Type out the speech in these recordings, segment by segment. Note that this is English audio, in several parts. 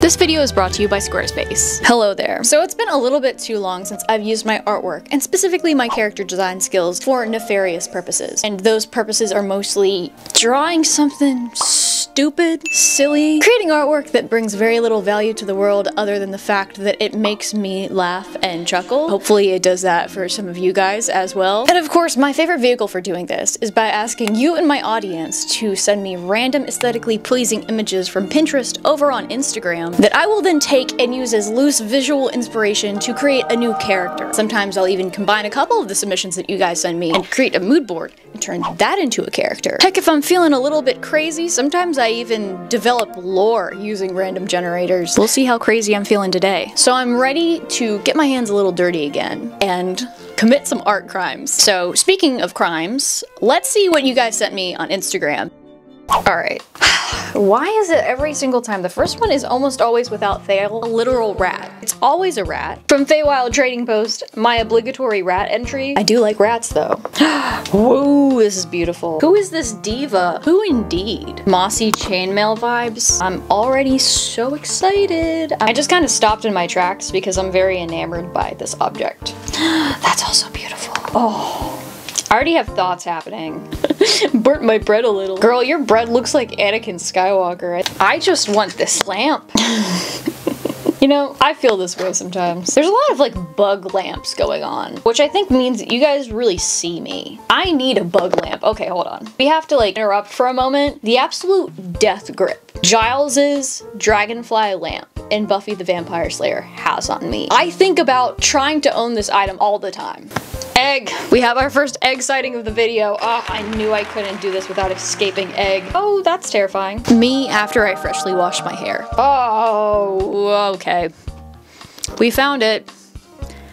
This video is brought to you by Squarespace. Hello there. So it's been a little bit too long since I've used my artwork, and specifically my character design skills, for nefarious purposes. And those purposes are mostly drawing something stupid, silly, creating artwork that brings very little value to the world other than the fact that it makes me laugh and chuckle. Hopefully it does that for some of you guys as well. And of course, my favorite vehicle for doing this is by asking you and my audience to send me random aesthetically pleasing images from Pinterest over on Instagram that I will then take and use as loose visual inspiration to create a new character. Sometimes I'll even combine a couple of the submissions that you guys send me and create a mood board and turn that into a character. Heck, if I'm feeling a little bit crazy, sometimes I even develop lore using random generators. We'll see how crazy I'm feeling today. So I'm ready to get my hands a little dirty again and commit some art crimes. So speaking of crimes, let's see what you guys sent me on Instagram. Alright. Why is it every single time? The first one is almost always without fail a literal rat. It's always a rat. From Feywild Trading Post, my obligatory rat entry. I do like rats though. Whoa, this is beautiful. Who is this diva? Who indeed? Mossy chainmail vibes. I'm already so excited. I just kind of stopped in my tracks because I'm very enamored by this object. That's also beautiful. Oh. I already have thoughts happening. Burnt my bread a little. Girl, your bread looks like Anakin Skywalker. I just want this lamp. You know, I feel this way sometimes. There's a lot of like bug lamps going on, which I think means that you guys really see me. I need a bug lamp. Okay, hold on. We have to like interrupt for a moment. The absolute death grip Giles's dragonfly lamp in Buffy the Vampire Slayer has on me. I think about trying to own this item all the time. Egg! We have our first egg sighting of the video. Oh, I knew I couldn't do this without escaping egg. Oh, that's terrifying. Me after I freshly washed my hair. Oh, okay. We found it.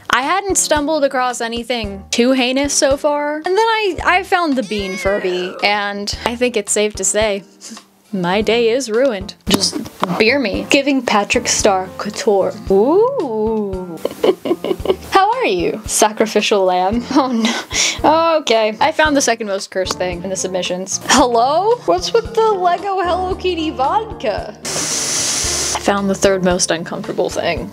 I hadn't stumbled across anything too heinous so far. And then I found the bean Furby, and I think it's safe to say my day is ruined. Just beer me. Giving Patrick Star Couture. Ooh. How are you? Sacrificial lamb. Oh no. Okay. I found the second most cursed thing in the submissions. Hello? What's with the Lego Hello Kitty vodka? I found the third most uncomfortable thing.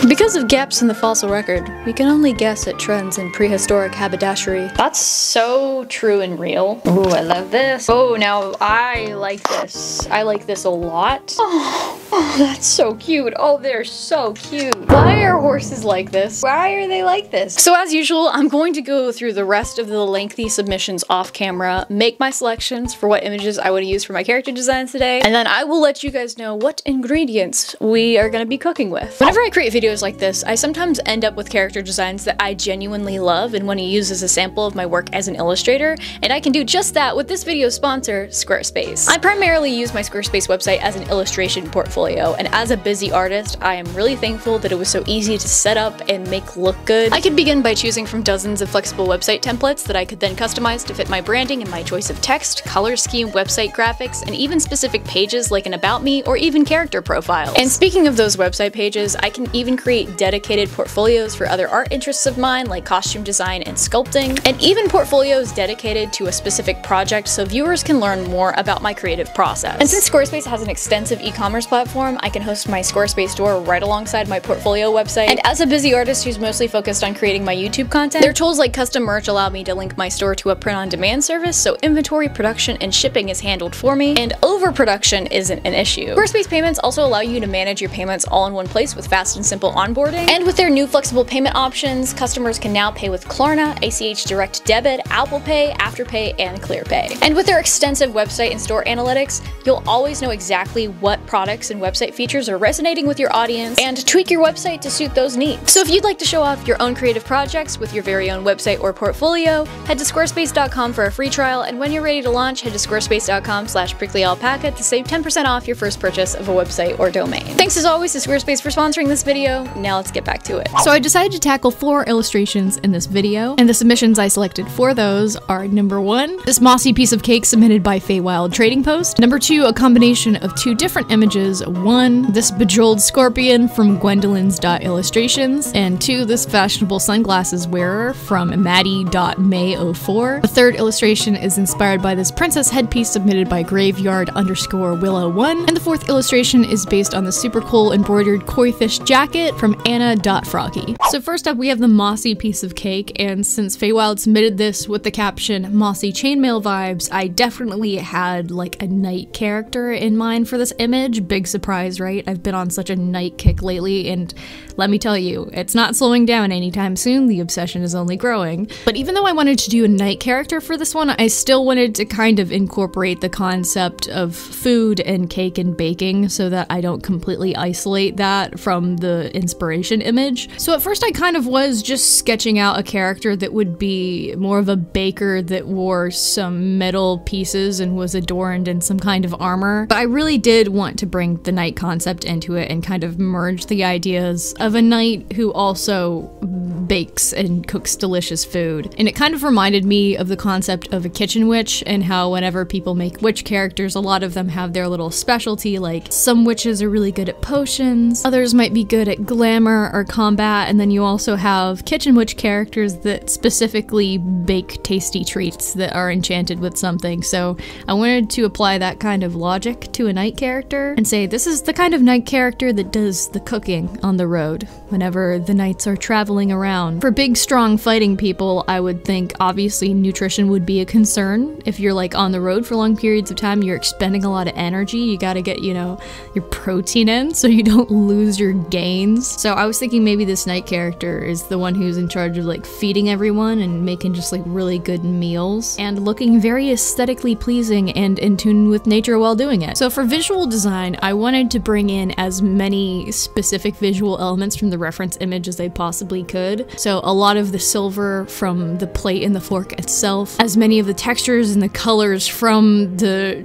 Because of gaps in the fossil record, we can only guess at trends in prehistoric haberdashery. That's so true and real. Ooh, I love this. Oh, now I like this. I like this a lot. Oh, that's so cute. Oh, they're so cute. Why are horses like this? Why are they like this? So as usual, I'm going to go through the rest of the lengthy submissions off camera, make my selections for what images I would use for my character designs today, and then I will let you guys know what ingredients we are going to be cooking with. Whenever I create videos like this, I sometimes end up with character designs that I genuinely love and want to use as a sample of my work as an illustrator, and I can do just that with this video's sponsor, Squarespace. I primarily use my Squarespace website as an illustration portfolio, and as a busy artist, I am really thankful that it was so easy to set up and make look good. I could begin by choosing from dozens of flexible website templates that I could then customize to fit my branding and my choice of text, color scheme, website graphics, and even specific pages like an About Me or even character profiles. And speaking of those website pages, I can even create dedicated portfolios for other art interests of mine like costume design and sculpting, and even portfolios dedicated to a specific project so viewers can learn more about my creative process. And since Squarespace has an extensive e-commerce platform, I can host my Squarespace store right alongside my portfolio website. And as a busy artist who's mostly focused on creating my YouTube content, their tools like custom merch allow me to link my store to a print-on-demand service, so inventory, production, and shipping is handled for me, and overproduction isn't an issue. Squarespace payments also allow you to manage your payments all in one place with fast and simple onboarding. And with their new flexible payment options, customers can now pay with Klarna, ACH Direct Debit, Apple Pay, Afterpay, and ClearPay. And with their extensive website and store analytics, you'll always know exactly what products and website features are resonating with your audience and tweak your website to suit those needs. So if you'd like to show off your own creative projects with your very own website or portfolio, head to squarespace.com for a free trial, and when you're ready to launch, head to squarespace.com/PricklyAlpaca to save 10% off your first purchase of a website or domain. Thanks as always to Squarespace for sponsoring this video. So now let's get back to it. So I decided to tackle 4 illustrations in this video, and the submissions I selected for those are: number 1, this mossy piece of cake submitted by Feywild Trading Post; number 2, a combination of 2 different images: 1, this bejeweled scorpion from Gwendolyn's.illustrations, and 2, this fashionable sunglasses wearer from Maddie.May04. The third illustration is inspired by this princess headpiece submitted by Graveyard_Willow1, and the fourth illustration is based on the super cool embroidered koi fish jacket from Anna.Froggy. So first up, we have the mossy piece of cake, and since Feywild submitted this with the caption "mossy chainmail vibes," I definitely had like a knight character in mind for this image. Big surprise, right? I've been on such a knight kick lately, and let me tell you, it's not slowing down anytime soon. The obsession is only growing. But even though I wanted to do a knight character for this one, I still wanted to kind of incorporate the concept of food and cake and baking so that I don't completely isolate that from the inspiration image. So at first I kind of was just sketching out a character that would be more of a baker that wore some metal pieces and was adorned in some kind of armor. But I really did want to bring the knight concept into it and kind of merge the ideas of a knight who also bakes and cooks delicious food. And it kind of reminded me of the concept of a kitchen witch, and how whenever people make witch characters, a lot of them have their little specialty. Like, some witches are really good at potions, others might be good at glamour or combat, and then you also have kitchen witch characters that specifically bake tasty treats that are enchanted with something. So I wanted to apply that kind of logic to a knight character and say this is the kind of knight character that does the cooking on the road whenever the knights are traveling around. For big, strong fighting people, I would think obviously nutrition would be a concern. If you're like on the road for long periods of time, you're expending a lot of energy, you gotta get, you know, your protein in so you don't lose your gains. So I was thinking maybe this knight character is the one who's in charge of like feeding everyone and making just like really good meals and looking very aesthetically pleasing and in tune with nature while doing it. So for visual design, I wanted to bring in as many specific visual elements from the reference image as I possibly could. So a lot of the silver from the plate and the fork itself, as many of the textures and the colors from the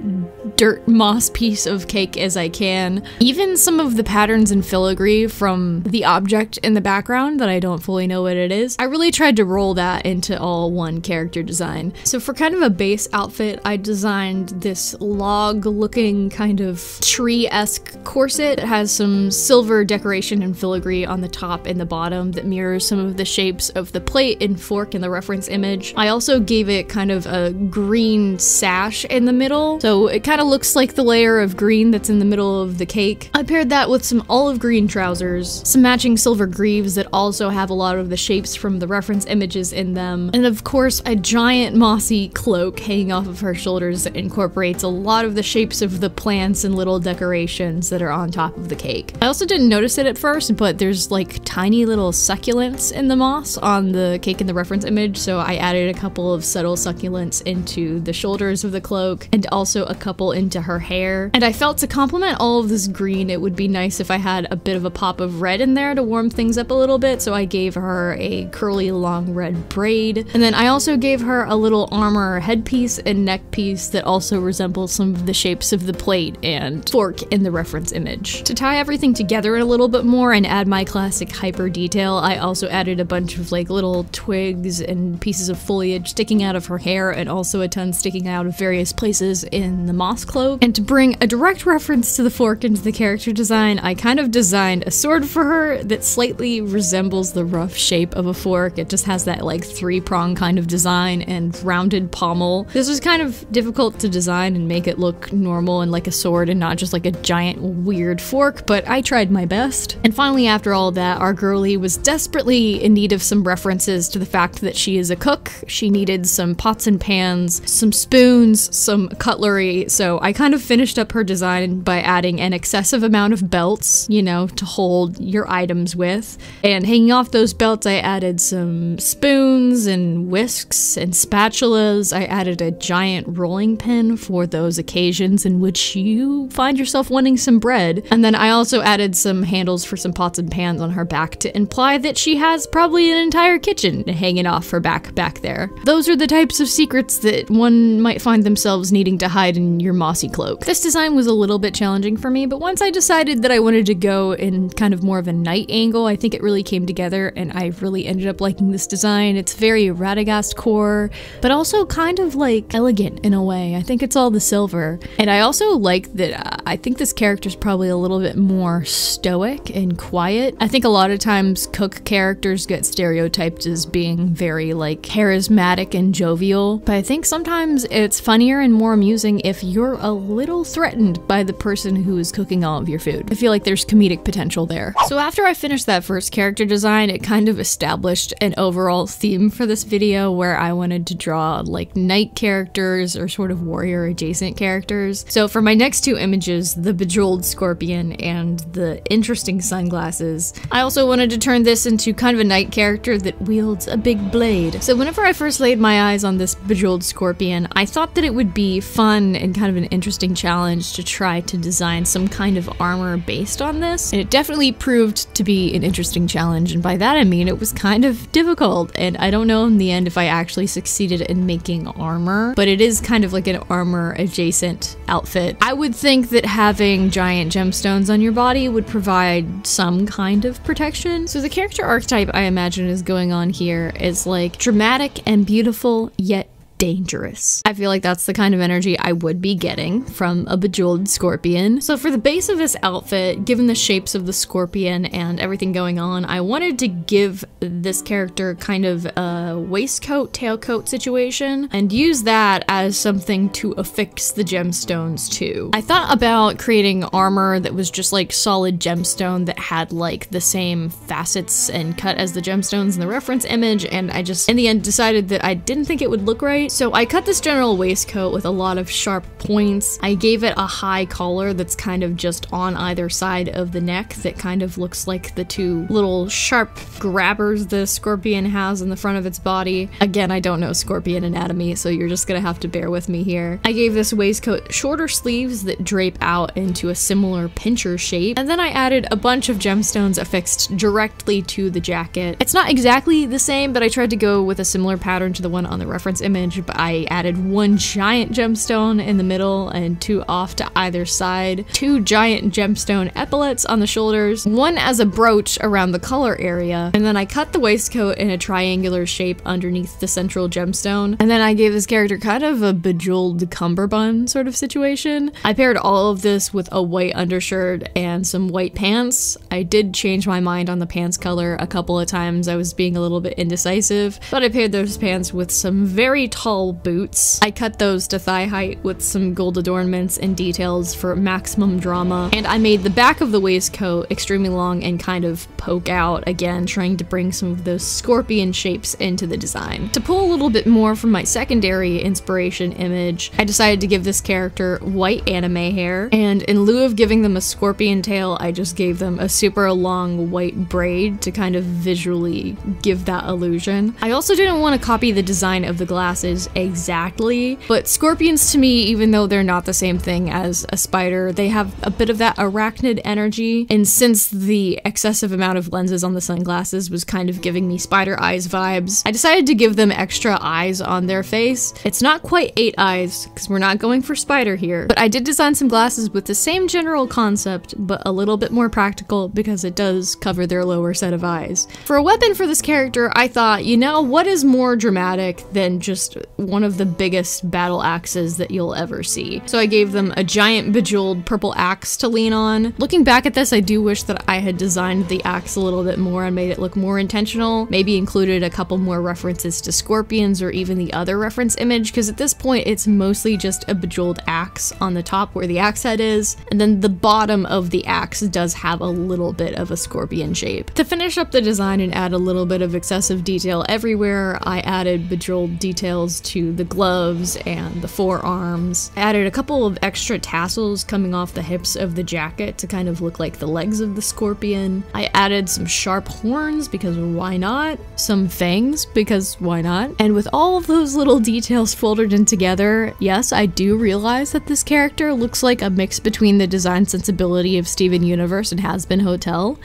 dirt moss piece of cake as I can, even some of the patterns and filigree from the object in the background that I don't fully know what it is. I really tried to roll that into all one character design. So for kind of a base outfit, I designed this log-looking kind of tree-esque corset. It has some silver decoration and filigree on the top and the bottom that mirrors some of the shapes of the plate and fork in the reference image. I also gave it kind of a green sash in the middle, so it kind of looks like the layer of green that's in the middle of the cake. I paired that with some olive green trousers, some matching silver greaves that also have a lot of the shapes from the reference images in them, and of course a giant mossy cloak hanging off of her shoulders that incorporates a lot of the shapes of the plants and little decorations that are on top of the cake. I also didn't notice it at first, but there's like tiny little succulents in the moss on the cake in the reference image, so I added a couple of subtle succulents into the shoulders of the cloak and also a couple into her hair. And I felt to complement all of this green, it would be nice if I had a bit of a pop of red in there to warm things up a little bit, so I gave her a curly long red braid. And then I also gave her a little armor headpiece and neck piece that also resembles some of the shapes of the plate and fork in the reference image. To tie everything together a little bit more and add my classic hyper detail, I also added a bunch of like little twigs and pieces of foliage sticking out of her hair, and also a ton sticking out of various places in the moss cloak. And to bring a direct reference to the fork into the character design, I kind of designed a sword for her that slightly resembles the rough shape of a fork. It just has that like 3-prong kind of design and rounded pommel. This was kind of difficult to design and make it look normal and like a sword and not just like a giant weird fork, but I tried my best. And finally, after all that, our girlie was desperately in need of some references to the fact that she is a cook. She needed some pots and pans, some spoons, some cutlery, so I kind of finished up her design by adding an excessive amount of belts, you know, to hold your items with. And hanging off those belts, I added some spoons and whisks and spatulas. I added a giant rolling pin for those occasions in which you find yourself wanting some bread. And then I also added some handles for some pots and pans on her back to imply that she has there's probably an entire kitchen hanging off her back there. Those are the types of secrets that one might find themselves needing to hide in your mossy cloak. This design was a little bit challenging for me, but once I decided that I wanted to go in kind of more of a night angle, I think it really came together and I really ended up liking this design. It's very Radagast core, but also kind of like elegant in a way. I think it's all the silver. And I also like that I think this character's probably a little bit more stoic and quiet. I think a lot of times cook characters get stereotyped as being very like charismatic and jovial, but I think sometimes it's funnier and more amusing if you're a little threatened by the person who is cooking all of your food. I feel like there's comedic potential there. So after I finished that first character design, it kind of established an overall theme for this video where I wanted to draw like knight characters or sort of warrior adjacent characters. So for my next two images, the bejeweled scorpion and the interesting sunglasses, I also wanted to turn this into kind of a knight character that wields a big blade. So whenever I first laid my eyes on this bejeweled scorpion, I thought that it would be fun and kind of an interesting challenge to try to design some kind of armor based on this. And it definitely proved to be an interesting challenge, and by that I mean it was kind of difficult, and I don't know in the end if I actually succeeded in making armor, but it is kind of like an armor adjacent outfit. I would think that having giant gemstones on your body would provide some kind of protection. So the character archetype I imagine is going on here is like dramatic and beautiful, yet dangerous. I feel like that's the kind of energy I would be getting from a bejeweled scorpion. So for the base of this outfit, given the shapes of the scorpion and everything going on, I wanted to give this character kind of a waistcoat, tailcoat situation and use that as something to affix the gemstones to. I thought about creating armor that was just like solid gemstone that had like the same facets and cut as the gemstones in the reference image, and I just in the end decided that I didn't think it would look right. So I cut this general waistcoat with a lot of sharp points. I gave it a high collar that's kind of just on either side of the neck that kind of looks like the two little sharp grabbers the scorpion has in the front of its body. Again, I don't know scorpion anatomy, so you're just gonna have to bear with me here. I gave this waistcoat shorter sleeves that drape out into a similar pincher shape, and then I added a bunch of gemstones affixed directly to the jacket. It's not exactly the same, but I tried to go with a similar pattern to the one on the reference image, but I added one giant gemstone in the middle and two off to either side, two giant gemstone epaulets on the shoulders, one as a brooch around the collar area, and then I cut the waistcoat in a triangular shape underneath the central gemstone, and then I gave this character kind of a bejeweled cummerbund sort of situation. I paired all of this with a white undershirt and some white pants. I did change my mind on the pants color a couple of times. I was being a little bit indecisive, but I paired those pants with some very tall boots. I cut those to thigh height with some gold adornments and details for maximum drama, and I made the back of the waistcoat extremely long and kind of poke out, again trying to bring some of those scorpion shapes into the design. To pull a little bit more from my secondary inspiration image, I decided to give this character white anime hair, and in lieu of giving them a scorpion tail, I just gave them a super long white braid to kind of visually give that illusion. I also didn't want to copy the design of the glasses exactly, but scorpions to me, even though they're not the same thing as a spider, they have a bit of that arachnid energy, and since the excessive amount of lenses on the sunglasses was kind of giving me spider eyes vibes, I decided to give them extra eyes on their face. It's not quite 8 eyes, because we're not going for spider here, but I did design some glasses with the same general concept, but a little bit more practical because it does cover their lower set of eyes. For a weapon for this character, I thought, you know, what is more dramatic than just one of the biggest battle axes that you'll ever see? So I gave them a giant bejeweled purple axe to lean on. Looking back at this, I do wish that I had designed the axe a little bit more and made it look more intentional, maybe included a couple more references to scorpions or even the other reference image, because at this point it's mostly just a bejeweled axe on the top where the axe head is, and then the bottom of the axe does have a little bit of a scorpion shape. To finish up the design and add a little bit of excessive detail everywhere, I added bejeweled details to the gloves and the forearms. I added a couple of extra tassels coming off the hips of the jacket to kind of look like the legs of the scorpion. I added some sharp horns because why not? Some fangs because why not? And with all of those little details folded in together, yes, I do realize that this character looks like a mix between the design sensibility of Steven Universe and Has Been Hotel,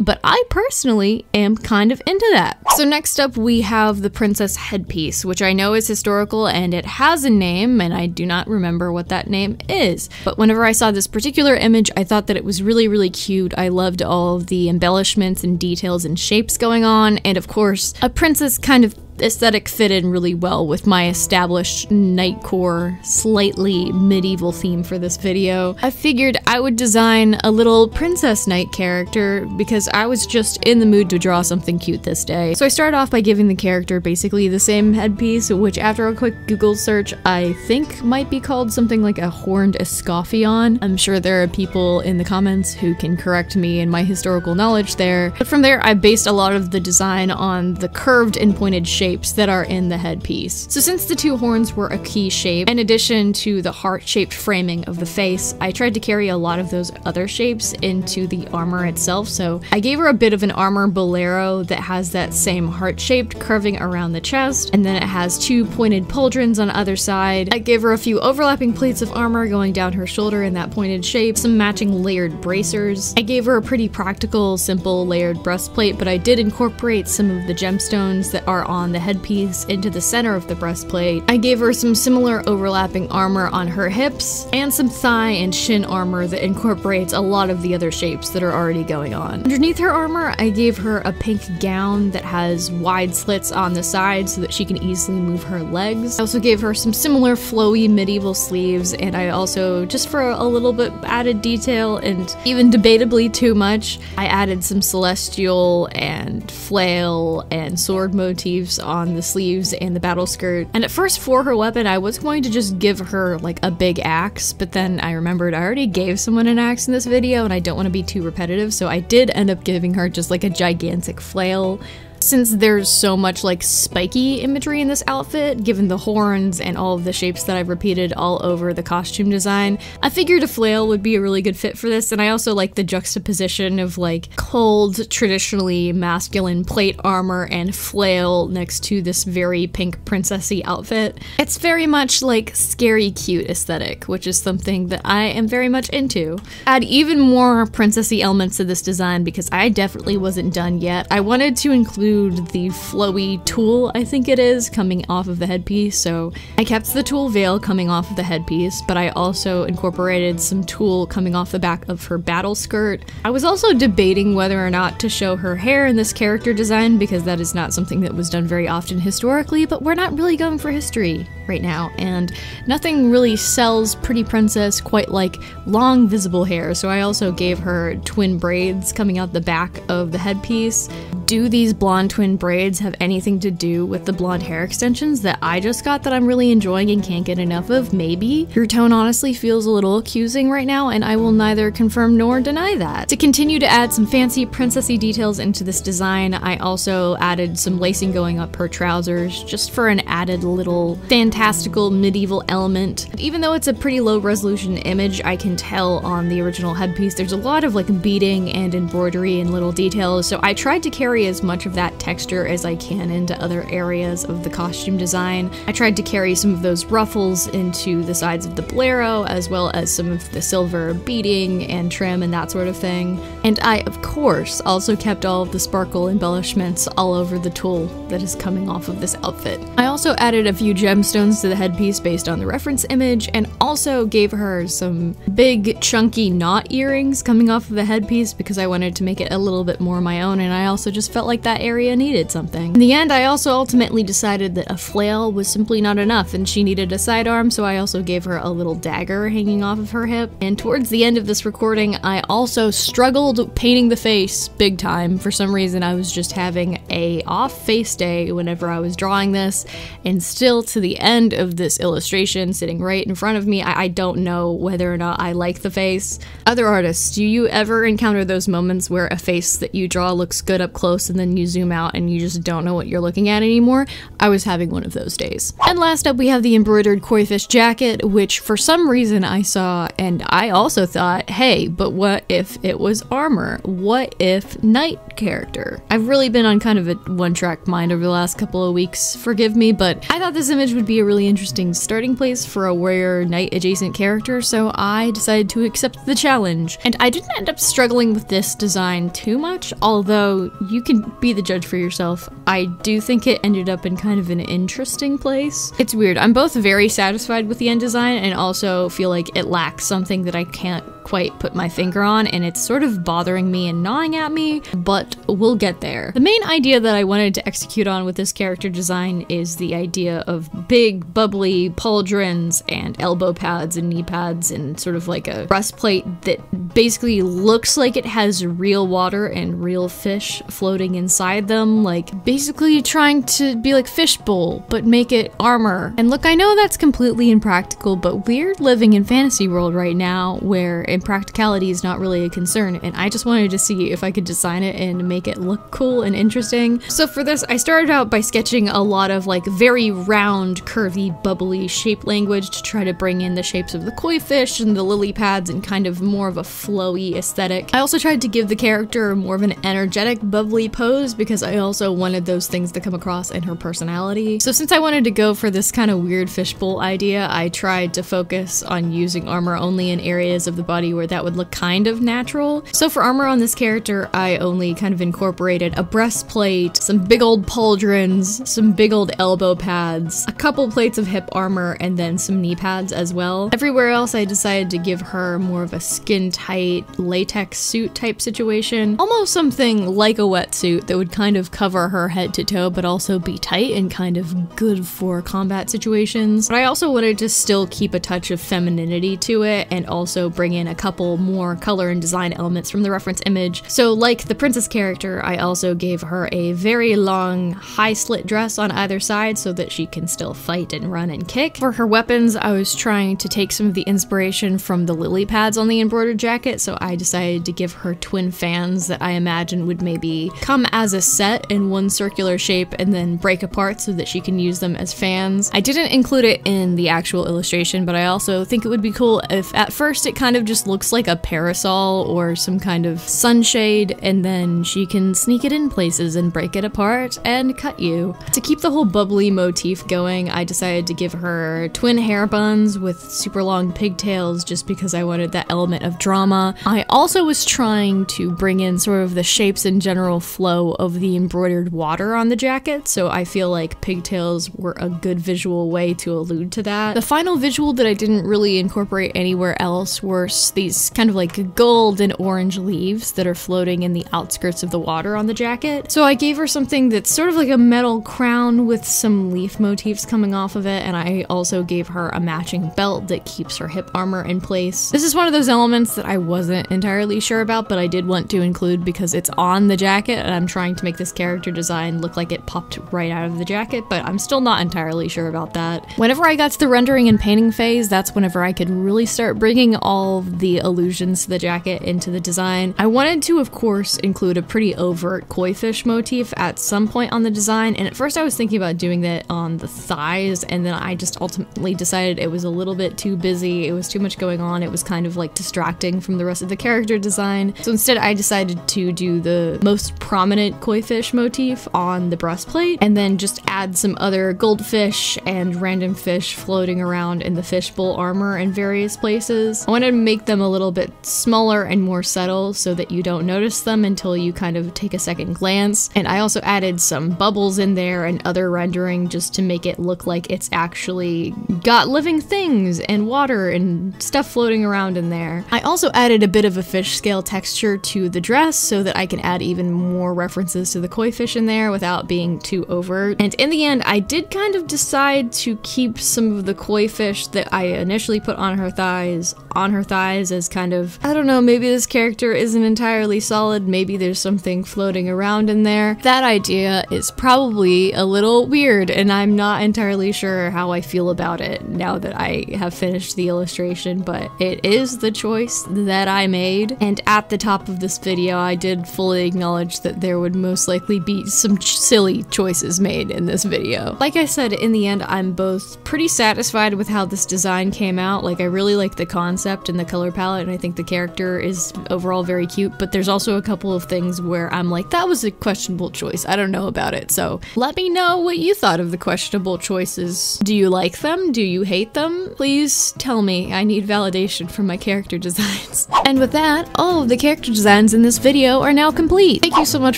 but I personally am kind of into that. So next up we have the princess headpiece, which I know is historical and it has a name, and I do not remember what that name is. But whenever I saw this particular image, I thought that it was really, really cute. I loved all of the embellishments and details and shapes going on, and of course, a princess kind of aesthetic fit in really well with my established Nightcore, slightly medieval theme for this video. I figured I would design a little Princess Knight character because I was just in the mood to draw something cute this day. So I started off by giving the character basically the same headpiece, which after a quick Google search I think might be called something like a horned escophion. I'm sure there are people in the comments who can correct me in my historical knowledge there. But from there I based a lot of the design on the curved and pointed shapes that are in the headpiece. So since the two horns were a key shape, in addition to the heart-shaped framing of the face, I tried to carry a lot of those other shapes into the armor itself. So I gave her a bit of an armor bolero that has that same heart-shaped curving around the chest, and then it has two pointed pauldrons on either side. I gave her a few overlapping plates of armor going down her shoulder in that pointed shape, some matching layered bracers. I gave her a pretty practical, simple layered breastplate, but I did incorporate some of the gemstones that are on the headpiece into the center of the breastplate. I gave her some similar overlapping armor on her hips, and some thigh and shin armor that incorporates a lot of the other shapes that are already going on. Underneath her armor, I gave her a pink gown that has wide slits on the sides so that she can easily move her legs. I also gave her some similar flowy medieval sleeves, and I also, just for a little bit added detail and even debatably too much, I added some celestial and flail and sword motifs on the sleeves and the battle skirt. And at first for her weapon, I was going to just give her like a big axe, but then I remembered I already gave someone an axe in this video and I don't want to be too repetitive, so I did end up giving her just like a gigantic flail. Since there's so much like spiky imagery in this outfit, given the horns and all of the shapes that I've repeated all over the costume design, I figured a flail would be a really good fit for this, and I also like the juxtaposition of like cold, traditionally masculine plate armor and flail next to this very pink princessy outfit. It's very much like scary cute aesthetic, which is something that I am very much into. Add even more princessy elements to this design because I definitely wasn't done yet. I wanted to include the flowy tulle, I think it is, coming off of the headpiece, so I kept the tulle veil coming off of the headpiece, but I also incorporated some tulle coming off the back of her battle skirt. I was also debating whether or not to show her hair in this character design because that is not something that was done very often historically, but we're not really going for history right now, and nothing really sells pretty princess quite like long visible hair, so I also gave her twin braids coming out the back of the headpiece. Do these blonde twin braids have anything to do with the blonde hair extensions that I just got that I'm really enjoying and can't get enough of? Maybe. Your tone honestly feels a little accusing right now, and I will neither confirm nor deny that. To continue to add some fancy princessy details into this design, I also added some lacing going up her trousers, just for an added little fantastical medieval element. Even though it's a pretty low resolution image, I can tell on the original headpiece there's a lot of like beading and embroidery and little details, so I tried to carry as much of that texture as I can into other areas of the costume design. I tried to carry some of those ruffles into the sides of the bolero, as well as some of the silver beading and trim and that sort of thing. And I, of course, also kept all of the sparkle embellishments all over the tulle that is coming off of this outfit. I also added a few gemstones to the headpiece based on the reference image, and also gave her some big chunky knot earrings coming off of the headpiece because I wanted to make it a little bit more my own, and I also just felt like that area needed something. In the end, I also ultimately decided that a flail was simply not enough and she needed a sidearm, so I also gave her a little dagger hanging off of her hip. And towards the end of this recording, I also struggled painting the face big time. For some reason, I was just having a off face day whenever I was drawing this, and still to the end of this illustration sitting right in front of me, I don't know whether or not I like the face. Other artists, do you ever encounter those moments where a face that you draw looks good up close close and then you zoom out and you just don't know what you're looking at anymore. I was having one of those days. And last up, we have the embroidered koi fish jacket, which for some reason I saw and I also thought, hey, but what if it was armor? What if knight character? I've really been on kind of a one-track mind over the last couple of weeks, forgive me, but I thought this image would be a really interesting starting place for a warrior knight adjacent character, so I decided to accept the challenge. And I didn't end up struggling with this design too much, although you can be the judge for yourself. I do think it ended up in kind of an interesting place. It's weird. I'm both very satisfied with the end design and also feel like it lacks something that I can't quite put my finger on, and it's sort of bothering me and gnawing at me, but we'll get there. The main idea that I wanted to execute on with this character design is the idea of big, bubbly pauldrons and elbow pads and knee pads and sort of like a breastplate that basically looks like it has real water and real fish floating inside them, like basically trying to be like fishbowl, but make it armor. And look, I know that's completely impractical, but we're living in fantasy world right now where impracticality is not really a concern, and I just wanted to see if I could design it and make it look cool and interesting. So for this, I started out by sketching a lot of like very round, curvy, bubbly shape language to try to bring in the shapes of the koi fish and the lily pads and kind of more of a flowy aesthetic. I also tried to give the character more of an energetic, bubbly pose because I also wanted those things to come across in her personality. So since I wanted to go for this kind of weird fishbowl idea, I tried to focus on using armor only in areas of the body where that would look kind of natural. So for armor on this character, I only kind of incorporated a breastplate, some big old pauldrons, some big old elbow pads, a couple plates of hip armor, and then some knee pads as well. Everywhere else, I decided to give her more of a skin-tight latex suit type situation, almost something like a wetsuit that would kind of cover her head to toe but also be tight and kind of good for combat situations. But I also wanted to still keep a touch of femininity to it and also bring in a couple more color and design elements from the reference image. So like the princess character, I also gave her a very long high slit dress on either side so that she can still fight and run and kick. For her weapons, I was trying to take some of the inspiration from the lily pads on the embroidered jacket, so I decided to give her twin fans that I imagine would maybe come as a set in one circular shape and then break apart so that she can use them as fans. I didn't include it in the actual illustration, but I also think it would be cool if at first it kind of just looks like a parasol or some kind of sunshade, and then she can sneak it in places and break it apart and cut you. To keep the whole bubbly motif going, I decided to give her twin hair buns with super long pigtails just because I wanted that element of drama. I also was trying to bring in sort of the shapes and general flow of the embroidered water on the jacket, so I feel like pigtails were a good visual way to allude to that. The final visual that I didn't really incorporate anywhere else were these kind of like gold and orange leaves that are floating in the outskirts of the water on the jacket. So I gave her something that's sort of like a metal crown with some leaf motifs coming off of it, and I also gave her a matching belt that keeps her hip armor in place. This is one of those elements that I wasn't entirely sure about, but I did want to include because it's on the jacket and I'm trying to make this character design look like it popped right out of the jacket, but I'm still not entirely sure about that. Whenever I got to the rendering and painting phase, that's whenever I could really start bringing all the allusions to the jacket into the design. I wanted to, of course, include a pretty overt koi fish motif at some point on the design, and at first I was thinking about doing that on the thighs, and then I just ultimately decided it was a little bit too busy, it was too much going on, it was kind of like distracting from the rest of the character design. So instead I decided to do the most prominent koi fish motif on the breastplate, and then just add some other goldfish and random fish floating around in the fishbowl armor in various places. I wanted to make them a little bit smaller and more subtle so that you don't notice them until you kind of take a second glance. And I also added some bubbles in there and other rendering just to make it look like it's actually got living things and water and stuff floating around in there. I also added a bit of a fish scale texture to the dress so that I can add even more references to the koi fish in there without being too overt. And in the end, I did kind of decide to keep some of the koi fish that I initially put on her thighs as kind of, I don't know, maybe this character isn't entirely solid, maybe there's something floating around in there. That idea is probably a little weird, and I'm not entirely sure how I feel about it now that I have finished the illustration, but it is the choice that that I made. And at the top of this video, I did fully acknowledge that there would most likely be some silly choices made in this video. Like I said, in the end, I'm both pretty satisfied with how this design came out. Like, I really like the concept and the color palette, and I think the character is overall very cute, but there's also a couple of things where I'm like, that was a questionable choice. I don't know about it. So let me know what you thought of the questionable choices. Do you like them? Do you hate them? Please tell me. I need validation from my character designs. And with that, all of the character designs in this video are now complete. Thank you so much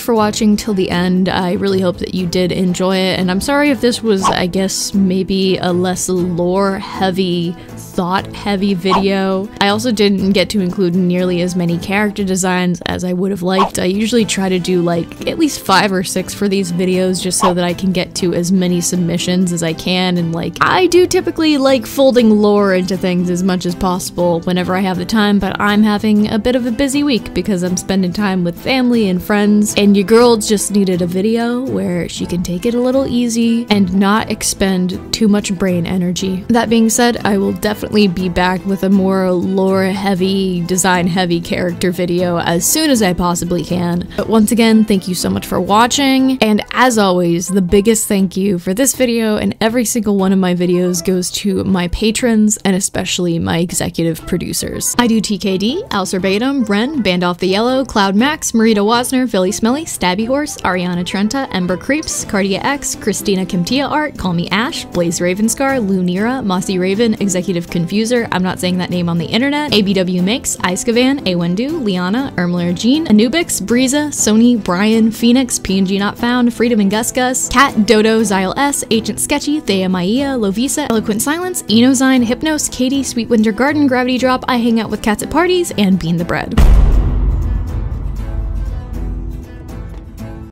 for watching till the end. I really hope that you did enjoy it, and I'm sorry if this was, I guess, maybe a less lore-heavy, thought-heavy video. I also didn't get to include nearly as many character designs as I would have liked. I usually try to do like at least 5 or 6 for these videos just so that I can get to as many submissions as I can, and like, I do typically like folding lore into things as much as possible whenever I have the time, but I'm having a bit of a busy week because I'm spending time with family and friends, and your girl just needed a video where she can take it a little easy and not expend too much brain energy. That being said, I will definitely be back with a more lore-heavy, design-heavy character video as soon as I possibly can. But once again, thank you so much for watching, and as always, the biggest thank you for this video and every single one of my videos goes to my patrons and especially my executive producers. I do TKD, Al Serbatum, Ren, Band Off the Yellow, Cloud Max, Marita Wasner, Philly Smelly, Stabby Horse, Ariana Trenta, Ember Creeps, Cardia X, Christina Kimtia Art, Call Me Ash, Blaze Ravenscar, Lunira, Mossy Raven, Executive Confuser, I'm not saying that name on the internet, ABW Makes, Iskavan, Awendu, Liana, Ermler Jean, Anubix, Breeza, Sony, Brian, Phoenix, PNG Not Found, Freedom and Gus Gus, Cat, Dodo, Zyle S, Agent Sketchy, Thea Maia, Lovisa, Eloquent Silence, Enozyne, Hypnos, Katie, Sweet Winter Garden, Gravity Drop, I Hang Out with Cats at Parties, and Bean the Bread.